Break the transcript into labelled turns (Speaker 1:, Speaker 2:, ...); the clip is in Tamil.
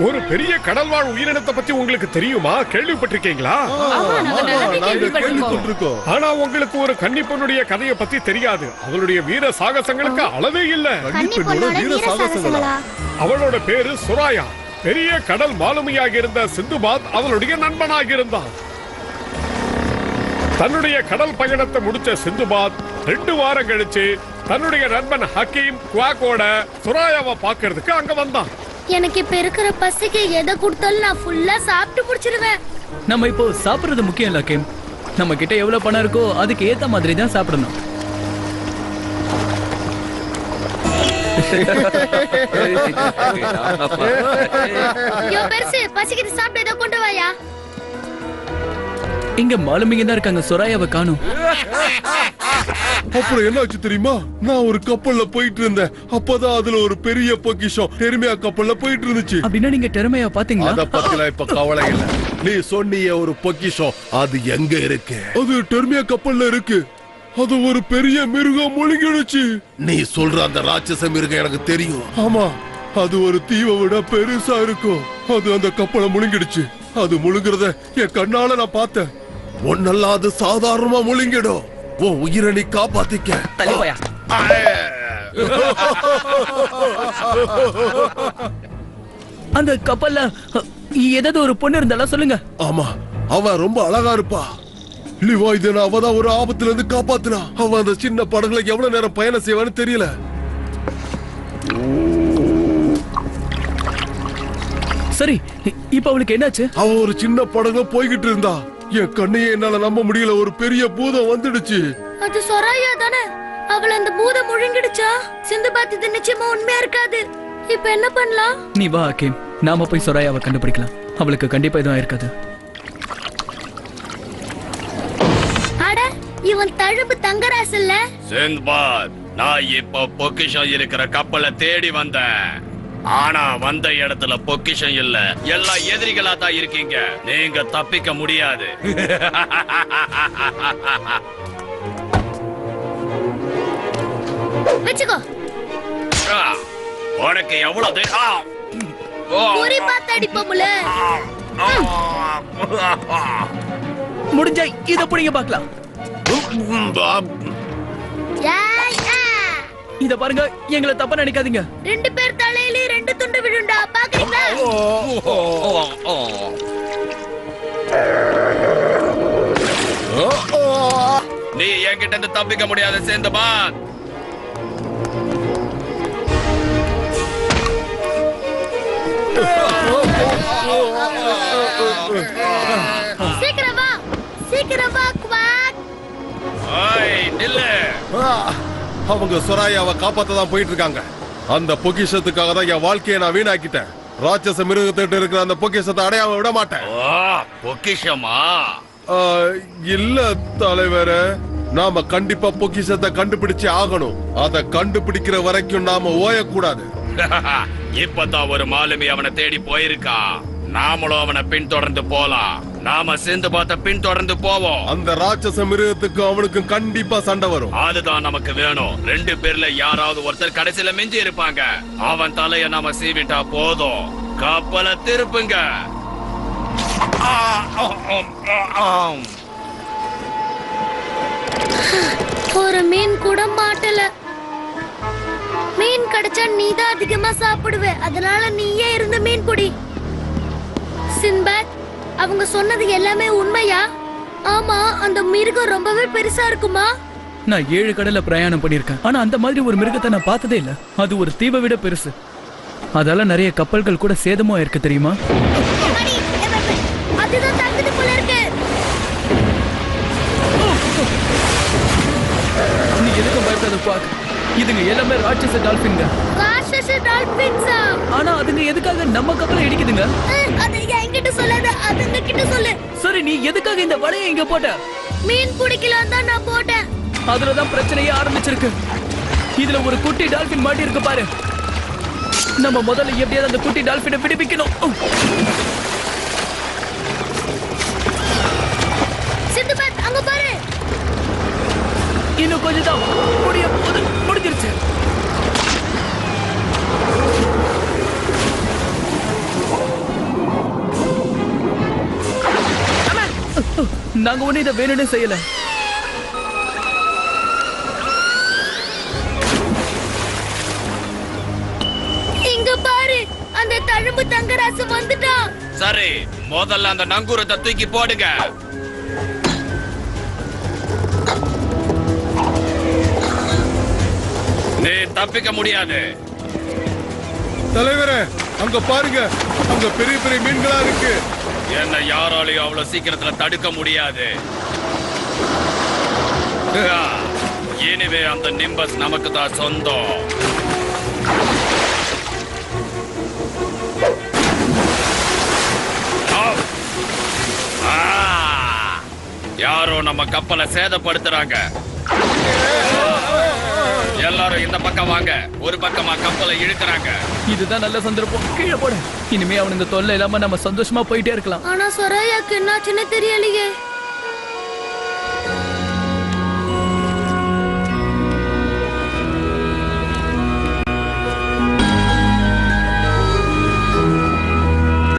Speaker 1: ஒரு பெரிய கடல்வாழ் உயிரினத்தை பத்தி உங்களுக்கு தெரியுமா? கேள்விப்பட்டிருக்கீங்களா? ஆனா உங்களுக்கு ஒரு கன்னிப்பெண்ணுடைய கதையை பத்தி தெரியாது. அவளுடைய வீர சாகசங்களுக்கு அளவே இல்ல. அவளோட பேரு சுராயா. பெரிய கடல் மாலுமியாக இருந்த சிந்துபாத் அவளுடைய நண்பனாக இருந்தான். தன்னுடைய கடல் பயணத்தை முடிச்ச சிந்துபாத் 2 வாரம் கழிச்சு தன்னுடைய நண்பன் ஹக்கீம் குவாக்கோட சுராயாவை பாக்குறதுக்கு அங்க வந்தான்.
Speaker 2: எனக்கு இப்ப இருக்கிற பசிக்கு எதை கொடுத்தாலும் நான் ஃபுல்லா சாப்பிட்டு முடிச்சிடுவேன்.
Speaker 3: நம்ம இப்போ சாப்பிடுறது முக்கியம் இல்ல கேம். நம்ம கிட்ட எவ்வளவு பணம் இருக்கோ அதுக்கு ஏத்த மாதிரி தான் சாப்பிடணும்.
Speaker 2: யோ பெருசு, பசிக்குது, சாப்பிட்டு ஏதோ கொண்டு வாயா.
Speaker 3: இங்க மாலுமிங்க தான் இருக்காங்க, சொராயாவை காணும்.
Speaker 4: அப்புறம் என்ன ஆச்சு தெரியுமா? நான் ஒரு கப்பல்ல போயிட்டு இருந்தேன். அப்பதான் அதுல ஒரு பெரிய பொக்கிஷம் டெர்மியா கப்பல்ல போயிட்டு இருந்துச்சு.
Speaker 3: அப்படின்னா நீங்க டெர்மியா பாத்தீங்களா?
Speaker 4: அத பத்திலாம் இப்ப கவலை இல்ல. நீ சொன்னிய ஒரு பொக்கிஷம், அது எங்க இருக்கு? அது டெர்மியா கப்பல்ல இருக்கு. அது ஒரு பெரிய மிருகம் முழுங்கிடுச்சு. நீ சொல்ற அந்த ராட்சச மிருகம் எனக்கு தெரியும். ஆமா, அது ஒரு தீவை விட பெருசா இருக்கும். அது அந்த கப்பலை முழுங்கிடுச்சு. அது முழுங்குறத என் கண்ணால நான் பார்த்தேன். ஒன்னெல்லாம் அது சாதாரணமா முழுங்கிடும். உன் உயிரை நீ காப்பாத்திக்க.
Speaker 3: அந்த கப்பல்ல ஏதாவது ஒரு பொண்ணு இருந்தாலும் சொல்லுங்க.
Speaker 4: ஆமா, அவ ரொம்ப அழகா இருப்பா. லிவாய்தேன அவதான் ஒரு ஆபத்துல இருந்து காப்பாத்துனா. அவ அந்த சின்ன படகுல எவ்வளவு நேரம் பயணம் செய்வான்னு தெரியல.
Speaker 3: சரி, இப்ப அவளுக்கு என்னாச்சு?
Speaker 4: அவ ஒரு சின்ன படகுல போய்கிட்டு இருந்தா. என் கண்ணையே என்னால நம்ப முடியல. ஒரு பெரிய பூதம் வந்துடுச்சு.
Speaker 2: அது சொராயா தானே? அவள அந்த பூதம் முழுங்கிடுச்சா? சிந்துபாத் இது நிச்சயமா உண்மையா இருக்காது. இப்ப என்ன பண்ணலாம்?
Speaker 3: நீ வா கேம், நாம போய் சொராயாவை கண்டுபிடிக்கலாம். அவளுக்கு கண்டிப்பா எதுவும் இருக்காது.
Speaker 2: அட, இவன் தழும்பு தங்கராசு இல்ல?
Speaker 5: சிந்துபாத், நான் இப்ப பொக்கிஷம் இருக்கிற கப்பலை தேடி வந்தேன். ஆனா வந்த இடத்துல பொக்கிஷம் இல்ல. எல்லாம் எதிரிகளா தான் இருக்கீங்க. நீங்க தப்பிக்க முடியாது.
Speaker 2: வெச்சுக்கோ.
Speaker 5: உனக்கு எவ்வளவு
Speaker 2: குறி பார்த்து அடிப்போம்ல.
Speaker 3: முடிஞ்சா இத புடிங்க பார்க்கலாம். இத பாருங்க, எங்களை தப்பா நினைக்காதீங்க.
Speaker 2: 2 பேர் தலையில 2 துண்டு விழுண்டா, பாக்குறீங்களா?
Speaker 5: நீ என்கிட்ட இருந்து தப்பிக்க முடியாது சிந்துபாத்.
Speaker 2: சீக்கிரம் வா, சீக்கிரம் வா குவாக்.
Speaker 5: ஐய் நில்லு.
Speaker 4: அவங்க சொராயாவை காப்பாத்ததான் போயிட்டு இருக்காங்க. அந்த பொக்கிஷத்துக்காக தான் என் வாழ்க்கையை நான் வீணாக்கிட்டேன். ராட்சச மிருகத்திட்ட இருக்கிற அந்த பொக்கிஷத்தை அடையாம விட மாட்டேன்.
Speaker 5: பொக்கிஷமா?
Speaker 4: இல்ல தலைவரே, நாம கண்டிப்பா பொக்கிஷத்தை கண்டுபிடிச்சு ஆகணும். அதை கண்டுபிடிக்கிற வரைக்கும் நாம ஓயக்கூடாது.
Speaker 5: இப்பதான் ஒரு மாலுமி அவனை தேடி போயிருக்கா. நாமளும் அவனை பின்தொடர்ந்து போலாம். நாம சிந்துபாத்தை பின்தொடர்ந்து போவோம்.
Speaker 4: அந்த ராட்சச மிருகத்துக்கு அவனுக்கு கண்டிப்பா சண்டை வரும்.
Speaker 5: அதுதான் நமக்கு வேணும். 2 பேர்ல யாராவது ஒருத்தர் கடைசியில மிஞ்சி இருப்பாங்க. அவன் தலைய நாம சீவிட்டா போதும். கப்பலை திருப்புங்க.
Speaker 2: ஒரு மீன் கூட மாட்டல. மீன் கிடைச்சா நீதான் அதிகமா சாப்பிடுவ. அதனால நீயே இருந்து மீன் பிடி. சின்பாத், அவங்க சொன்னது எல்லாமே உண்மையா? ஆமா, அந்த மிருகம் ரொம்பவே பெருசா இருக்குமா?
Speaker 3: நான் 7 கடல்ல பிரயாணம் பண்ணிருக்கேன். ஆனா அந்த மாதிரி ஒரு மிருகத்தை நான் பார்த்ததே இல்ல. அது ஒரு தீவை விட பெருசு. அதால நிறைய கப்பல்கள் கூட சேதமா இருக்கு தெரியுமா?
Speaker 2: அதுதான் தங்குது போல இருக்கு.
Speaker 3: நீ எதுக்கும் பயப்படாத பாக். இதுங்க எல்லாமே ராட்சச டால்பின்ங்க.
Speaker 2: ராட்சச டால்பின்ஸா?
Speaker 3: ஆனா அதுங்க எதுக்காக நம்ம கப்பலை இடிக்குதுங்க?
Speaker 2: அது என்கிட்ட சொல்லாத, அதுங்க கிட்ட சொல்லு.
Speaker 3: சரி, நீ எதுக்காக இந்த வலையை இங்க போட்ட?
Speaker 2: மீன் பிடிக்கலாம் தான் நான் போட்டேன்.
Speaker 3: அதுலதான் பிரச்சனையே ஆரம்பிச்சிருக்கு. இதுல ஒரு குட்டி டால்பின் மாட்டி இருக்கு பாரு. நம்ம முதல்ல எப்படியாவது அந்த குட்டி டால்பினை விடுவிக்கணும்.
Speaker 2: சிந்துபாத், அங்க பாரு.
Speaker 3: இன்னும் கொஞ்சம் தான் முடிஞ்சிருச்சு. நாங்க ஒண்ணு இதை வேணும்னே செய்யல.
Speaker 2: இங்க பாரு, அந்த தழும்பு தங்கராசு வந்துட்டான்.
Speaker 5: சரி, முதல்ல அந்த நங்கூரத்தை தூக்கி போடுங்க. நீ தப்பிக்க முடியாது.
Speaker 4: தலைவரே, அங்க பாருங்க, அங்க பெரிய பெரிய மீன்களா இருக்கு.
Speaker 5: என்ன யாராலையும் அவ்வளவு சீக்கிரத்துல தடுக்க முடியாது. இனிவே அந்த நிம்பஸ் நமக்கு தான் சொந்தம். யாரோ நம்ம கப்பலை சேதப்படுத்துறாங்க. எல்லாரும் இந்த பக்கம் வாங்க. ஒரு பக்கமா கப்பலை இழுக்கிறாங்க.
Speaker 3: இதுதான் நல்ல சந்தர்ப்பம். கீழே போடு. இனிமே அவனுங்க தொல்லை இல்லாம நம்ம சந்தோஷமா போயிட்டே இருக்கலாம்.
Speaker 2: ஆனா சொராயாக்கு என்னாச்சுன்னு தெரியலையே.